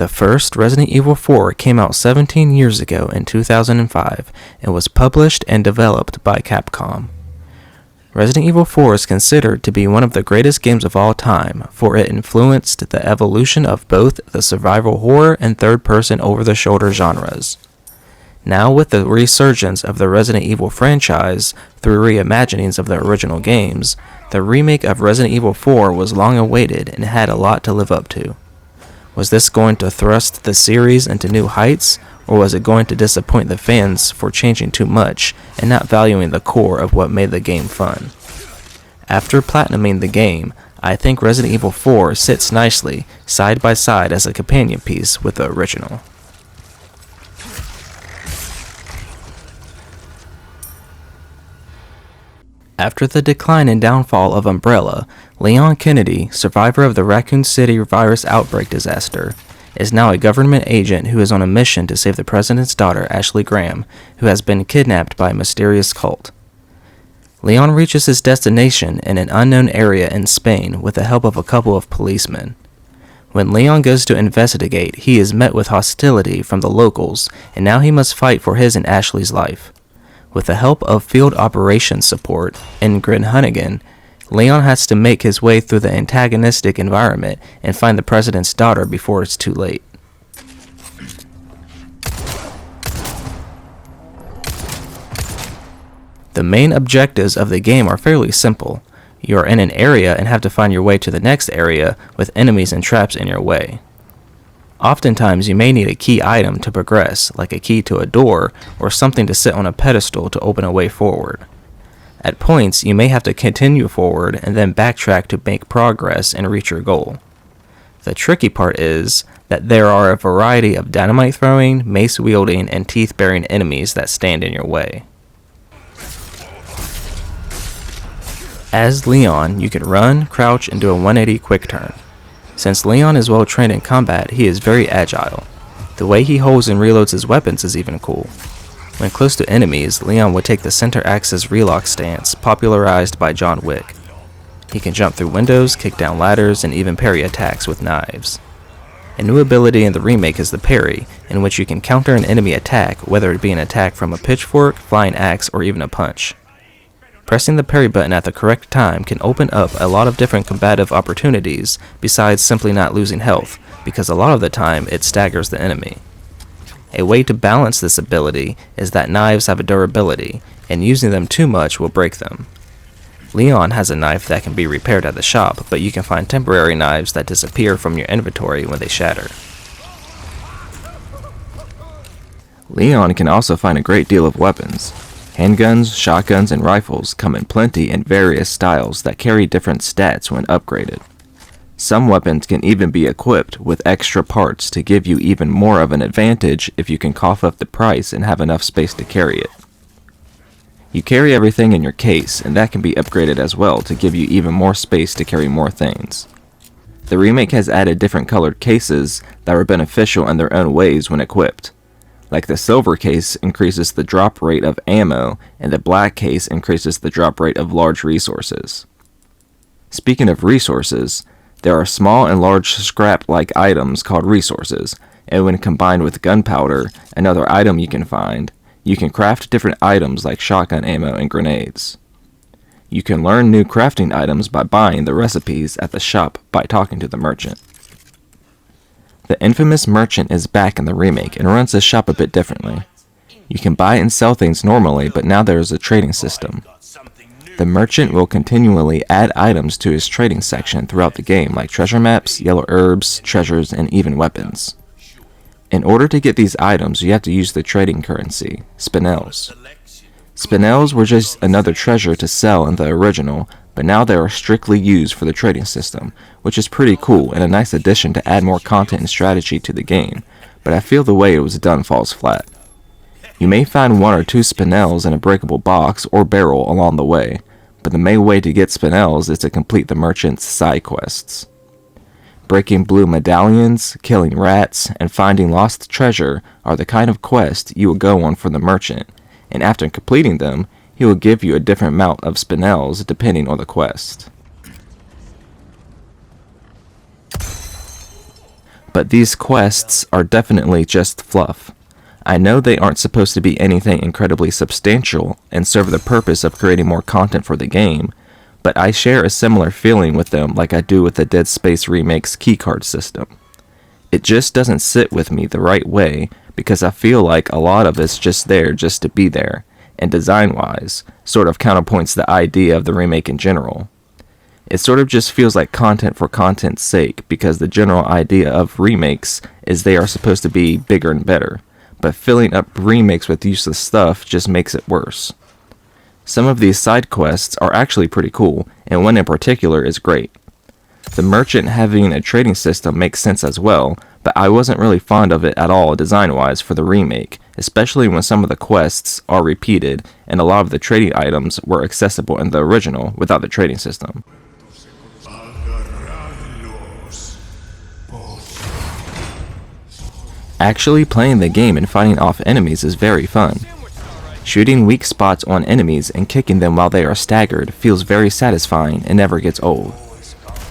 The first Resident Evil 4 came out 17 years ago in 2005 and was published and developed by Capcom. Resident Evil 4 is considered to be one of the greatest games of all time, for it influenced the evolution of both the survival horror and third-person over-the-shoulder genres. Now, with the resurgence of the Resident Evil franchise through reimaginings of the original games, the remake of Resident Evil 4 was long awaited and had a lot to live up to. Was this going to thrust the series into new heights, or was it going to disappoint the fans for changing too much and not valuing the core of what made the game fun? After platinuming the game, I think Resident Evil 4 sits nicely side by side as a companion piece with the original. After the decline and downfall of Umbrella, Leon Kennedy, survivor of the Raccoon City virus outbreak disaster, is now a government agent who is on a mission to save the president's daughter, Ashley Graham, who has been kidnapped by a mysterious cult. Leon reaches his destination in an unknown area in Spain with the help of a couple of policemen. When Leon goes to investigate, he is met with hostility from the locals, and now he must fight for his and Ashley's life. With the help of field operations support, Ingrid Hunnigan, Leon has to make his way through the antagonistic environment and find the president's daughter before it's too late. The main objectives of the game are fairly simple. You are in an area and have to find your way to the next area with enemies and traps in your way. Oftentimes you may need a key item to progress, like a key to a door or something to sit on a pedestal to open a way forward. At points, you may have to continue forward and then backtrack to make progress and reach your goal. The tricky part is that there are a variety of dynamite throwing, mace wielding, and teeth baring enemies that stand in your way. As Leon, you can run, crouch, and do a 180 quick turn. Since Leon is well trained in combat, he is very agile. The way he holds and reloads his weapons is even cool. When close to enemies, Leon would take the center axis relock stance, popularized by John Wick. He can jump through windows, kick down ladders, and even parry attacks with knives. A new ability in the remake is the parry, in which you can counter an enemy attack, whether it be an attack from a pitchfork, flying axe, or even a punch. Pressing the parry button at the correct time can open up a lot of different combative opportunities besides simply not losing health, because a lot of the time it staggers the enemy. A way to balance this ability is that knives have a durability, and using them too much will break them. Leon has a knife that can be repaired at the shop, but you can find temporary knives that disappear from your inventory when they shatter. Leon can also find a great deal of weapons. Handguns, shotguns, and rifles come in plenty in various styles that carry different stats when upgraded. Some weapons can even be equipped with extra parts to give you even more of an advantage if you can cough up the price and have enough space to carry it. You carry everything in your case, and that can be upgraded as well to give you even more space to carry more things. The remake has added different colored cases that are beneficial in their own ways when equipped. Like the silver case increases the drop rate of ammo, and the black case increases the drop rate of large resources. Speaking of resources, there are small and large scrap-like items called resources, and when combined with gunpowder, another item you can find, you can craft different items like shotgun ammo and grenades. You can learn new crafting items by buying the recipes at the shop by talking to the merchant. The infamous merchant is back in the remake and runs the shop a bit differently. You can buy and sell things normally, but now there is a trading system. The merchant will continually add items to his trading section throughout the game, like treasure maps, yellow herbs, treasures, and even weapons. In order to get these items, you have to use the trading currency, spinels. Spinels were just another treasure to sell in the original, but now they are strictly used for the trading system, which is pretty cool and a nice addition to add more content and strategy to the game, but I feel the way it was done falls flat. You may find one or two spinels in a breakable box or barrel along the way, but the main way to get spinels is to complete the merchant's side quests. Breaking blue medallions, killing rats, and finding lost treasure are the kind of quests you will go on for the merchant, and after completing them, he will give you a different amount of spinels depending on the quest. but these quests are definitely just fluff. I know they aren't supposed to be anything incredibly substantial and serve the purpose of creating more content for the game, but I share a similar feeling with them like I do with the Dead Space Remake's keycard system. It just doesn't sit with me the right way because I feel like a lot of it's just there just to be there, and design-wise, sort of counterpoints the idea of the remake in general. It sort of just feels like content for content's sake because the general idea of remakes is they are supposed to be bigger and better, but filling up remakes with useless stuff just makes it worse. Some of these side quests are actually pretty cool, and one in particular is great. The merchant having a trading system makes sense as well, but I wasn't really fond of it at all design-wise for the remake, especially when some of the quests are repeated and a lot of the trading items were accessible in the original without the trading system. Actually playing the game and fighting off enemies is very fun. Shooting weak spots on enemies and kicking them while they are staggered feels very satisfying and never gets old.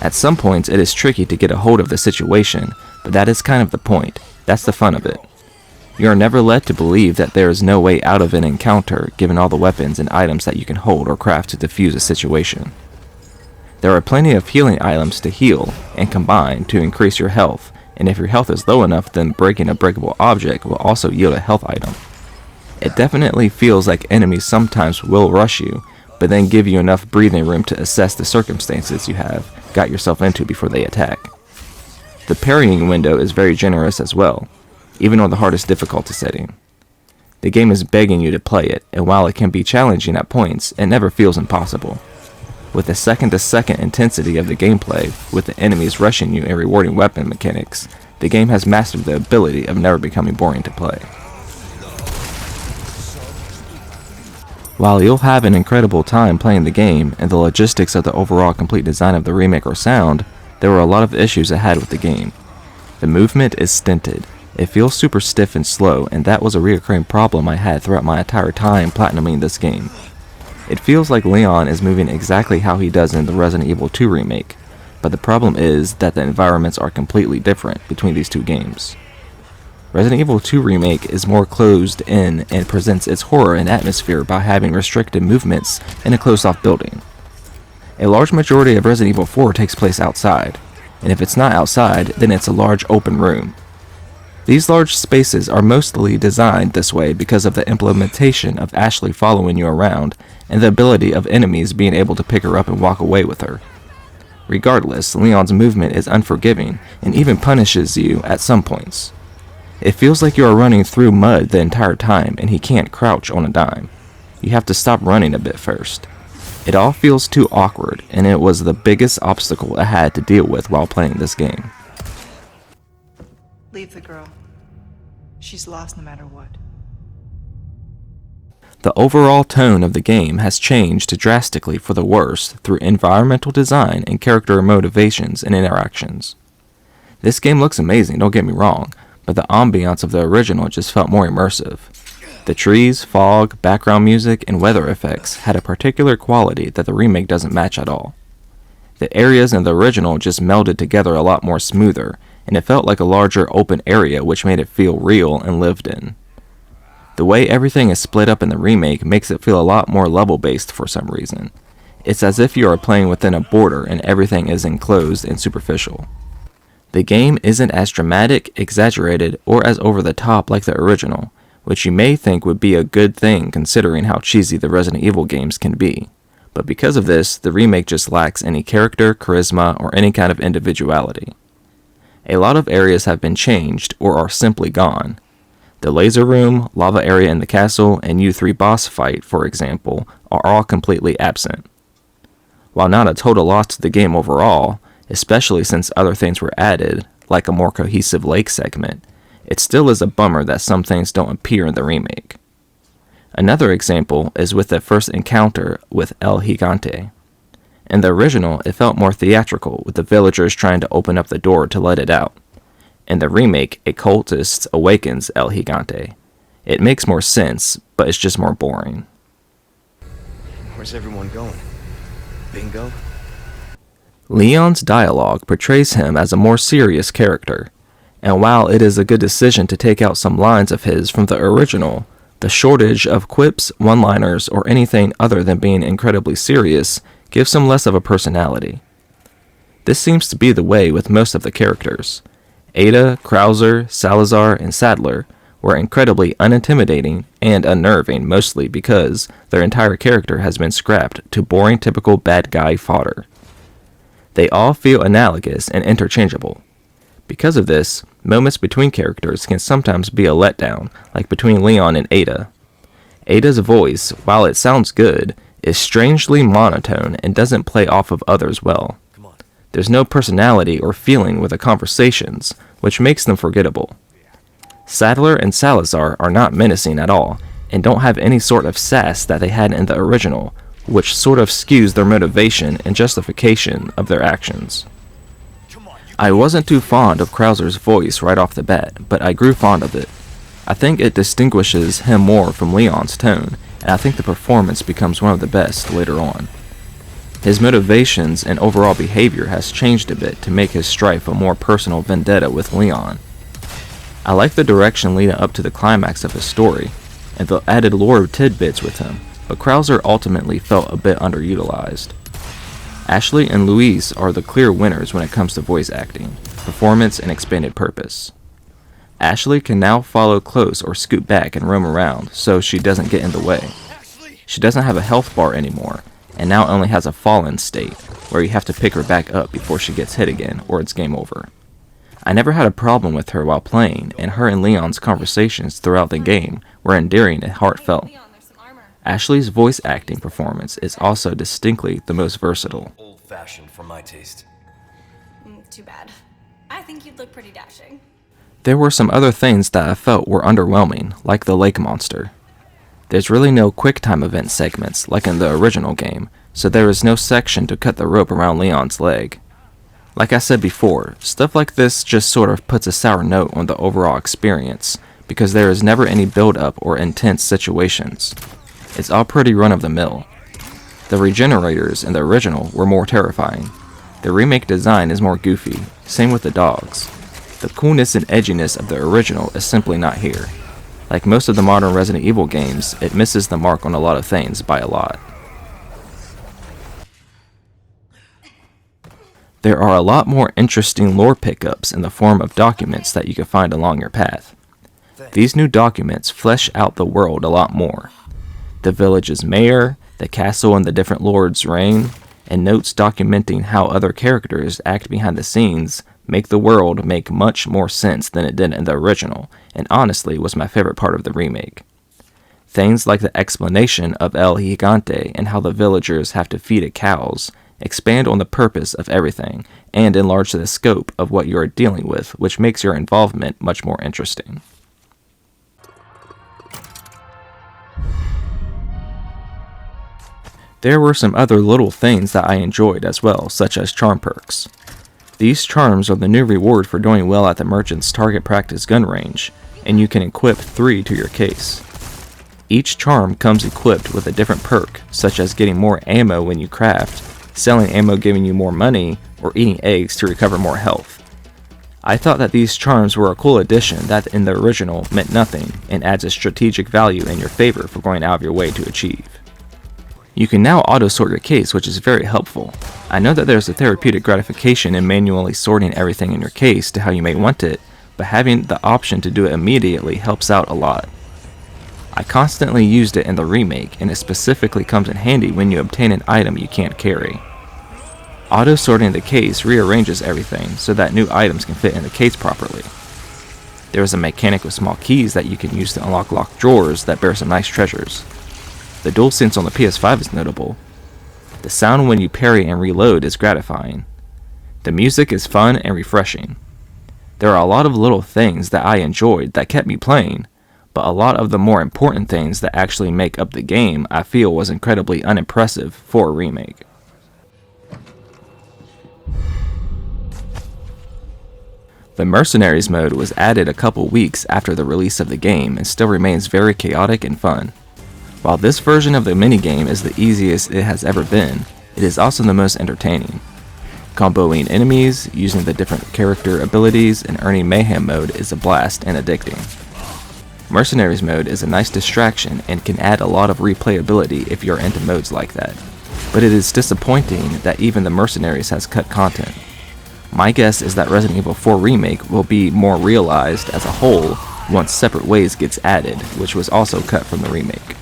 At some points it is tricky to get a hold of the situation, but that is kind of the point. That's the fun of it. You are never led to believe that there is no way out of an encounter given all the weapons and items that you can hold or craft to defuse a situation. There are plenty of healing items to heal and combine to increase your health, and if your health is low enough, then breaking a breakable object will also yield a health item. It definitely feels like enemies sometimes will rush you, but then give you enough breathing room to assess the circumstances you have got yourself into before they attack. The parrying window is very generous as well, even on the hardest difficulty setting. The game is begging you to play it, and while it can be challenging at points, it never feels impossible. With the second-to-second intensity of the gameplay, with the enemies rushing you and rewarding weapon mechanics, the game has mastered the ability of never becoming boring to play. While you'll have an incredible time playing the game, and the logistics of the overall complete design of the remake are sound, there were a lot of issues it had with the game. The movement is stinted. It feels super stiff and slow, and that was a recurring problem I had throughout my entire time platinuming this game. It feels like Leon is moving exactly how he does in the Resident Evil 2 remake, but the problem is that the environments are completely different between these two games. Resident Evil 2 Remake is more closed in and presents its horror and atmosphere by having restricted movements in a closed-off building. A large majority of Resident Evil 4 takes place outside, and if it's not outside, then it's a large open room. These large spaces are mostly designed this way because of the implementation of Ashley following you around and the ability of enemies being able to pick her up and walk away with her. Regardless, Leon's movement is unforgiving and even punishes you at some points. It feels like you are running through mud the entire time and he can't crouch on a dime. You have to stop running a bit first. It all feels too awkward, and it was the biggest obstacle I had to deal with while playing this game. Leave the girl. She's lost no matter what. The overall tone of the game has changed drastically for the worse through environmental design and character motivations and interactions. This game looks amazing, don't get me wrong, but the ambiance of the original just felt more immersive. The trees, fog, background music, and weather effects had a particular quality that the remake doesn't match at all. The areas in the original just melded together a lot more smoother, and it felt like a larger open area which made it feel real and lived in. The way everything is split up in the remake makes it feel a lot more level-based for some reason. It's as if you are playing within a border and everything is enclosed and superficial. The game isn't as dramatic, exaggerated, or as over-the-top like the original, which you may think would be a good thing considering how cheesy the Resident Evil games can be. But because of this, the remake just lacks any character, charisma, or any kind of individuality. A lot of areas have been changed or are simply gone. The laser room, lava area in the castle, and U3 boss fight, for example, are all completely absent. While not a total loss to the game overall, especially since other things were added, like a more cohesive lake segment, it still is a bummer that some things don't appear in the remake. Another example is with the first encounter with El Gigante. In the original, it felt more theatrical, with the villagers trying to open up the door to let it out. In the remake, a cultist awakens El Gigante. It makes more sense, but it's just more boring. Where's everyone going? Bingo? Leon's dialogue portrays him as a more serious character. And while it is a good decision to take out some lines of his from the original, the shortage of quips, one-liners, or anything other than being incredibly serious gives him less of a personality. This seems to be the way with most of the characters. Ada, Krauser, Salazar, and Sadler were incredibly unintimidating and unnerving, mostly because their entire character has been scrapped to boring typical bad guy fodder. They all feel analogous and interchangeable. Because of this, moments between characters can sometimes be a letdown, like between Leon and Ada. Ada's voice, while it sounds good, is strangely monotone and doesn't play off of others well. There's no personality or feeling with the conversations, which makes them forgettable. Sadler and Salazar are not menacing at all, and don't have any sort of sass that they had in the original, which sort of skews their motivation and justification of their actions. I wasn't too fond of Krauser's voice right off the bat, but I grew fond of it. I think it distinguishes him more from Leon's tone, and I think the performance becomes one of the best later on. His motivations and overall behavior has changed a bit to make his strife a more personal vendetta with Leon. I like the direction leading up to the climax of his story, and the added lore tidbits with him, but Krauser ultimately felt a bit underutilized. Ashley and Louise are the clear winners when it comes to voice acting, performance, and expanded purpose. Ashley can now follow close or scoot back and roam around so she doesn't get in the way. She doesn't have a health bar anymore, and now only has a fallen state, where you have to pick her back up before she gets hit again or it's game over. I never had a problem with her while playing, and her and Leon's conversations throughout the game were endearing and heartfelt. Ashley's voice acting performance is also distinctly the most versatile. Old-fashioned for my taste. Too bad. I think you'd look pretty dashing. There were some other things that I felt were underwhelming, like the lake monster. There's really no QuickTime event segments like in the original game, so there is no section to cut the rope around Leon's leg. Like I said before, stuff like this just sort of puts a sour note on the overall experience, because there is never any build-up or intense situations. It's all pretty run-of-the-mill. The regenerators in the original were more terrifying. The remake design is more goofy, same with the dogs. The coolness and edginess of the original is simply not here. Like most of the modern Resident Evil games, it misses the mark on a lot of things by a lot. There are a lot more interesting lore pickups in the form of documents that you can find along your path. These new documents flesh out the world a lot more. The village's mayor, the castle and the different lords' reign, and notes documenting how other characters act behind the scenes make the world make much more sense than it did in the original, and honestly was my favorite part of the remake. Things like the explanation of El Gigante and how the villagers have to feed it cows expand on the purpose of everything, and enlarge the scope of what you are dealing with, which makes your involvement much more interesting. There were some other little things that I enjoyed as well, such as charm perks. These charms are the new reward for doing well at the merchant's target practice gun range, and you can equip 3 to your case. Each charm comes equipped with a different perk, such as getting more ammo when you craft, selling ammo giving you more money, or eating eggs to recover more health. I thought that these charms were a cool addition that in the original meant nothing, and adds a strategic value in your favor for going out of your way to achieve. You can now auto-sort your case, which is very helpful. I know that there's a therapeutic gratification in manually sorting everything in your case to how you may want it, but having the option to do it immediately helps out a lot. I constantly used it in the remake, and it specifically comes in handy when you obtain an item you can't carry. Auto-sorting the case rearranges everything so that new items can fit in the case properly. There is a mechanic with small keys that you can use to unlock locked drawers that bear some nice treasures. The DualSense on the PS5 is notable. The sound when you parry and reload is gratifying. The music is fun and refreshing. There are a lot of little things that I enjoyed that kept me playing, but a lot of the more important things that actually make up the game I feel was incredibly unimpressive for a remake. The Mercenaries mode was added a couple weeks after the release of the game and still remains very chaotic and fun. While this version of the minigame is the easiest it has ever been, it is also the most entertaining. Comboing enemies, using the different character abilities, and earning mayhem mode is a blast and addicting. Mercenaries mode is a nice distraction and can add a lot of replayability if you're into modes like that, but it is disappointing that even the Mercenaries has cut content. My guess is that Resident Evil 4 Remake will be more realized as a whole once Separate Ways gets added, which was also cut from the remake.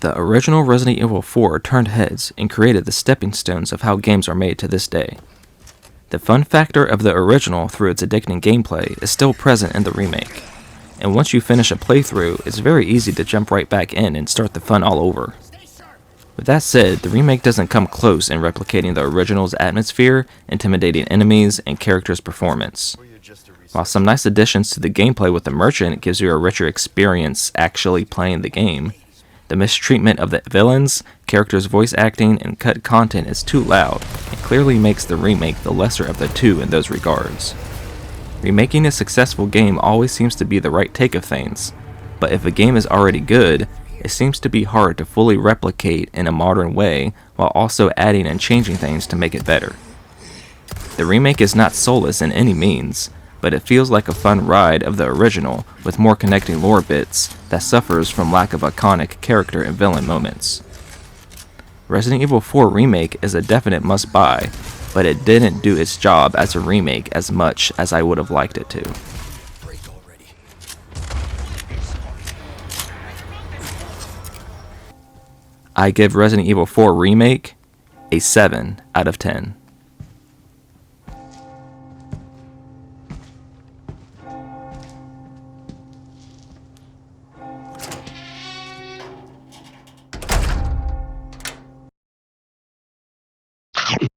The original Resident Evil 4 turned heads and created the stepping stones of how games are made to this day. The fun factor of the original through its addicting gameplay is still present in the remake, and once you finish a playthrough, it's very easy to jump right back in and start the fun all over. With that said, the remake doesn't come close in replicating the original's atmosphere, intimidating enemies, and characters' performance. While some nice additions to the gameplay with the merchant gives you a richer experience actually playing the game, the mistreatment of the villains, characters' voice acting, and cut content is too loud, and clearly makes the remake the lesser of the two in those regards. Remaking a successful game always seems to be the right take of things, but if a game is already good, it seems to be hard to fully replicate in a modern way while also adding and changing things to make it better. The remake is not soulless in any means, but it feels like a fun ride of the original with more connecting lore bits that suffers from lack of iconic character and villain moments. Resident Evil 4 Remake is a definite must-buy, but it didn't do its job as a remake as much as I would have liked it to. I give Resident Evil 4 Remake a 7 out of 10.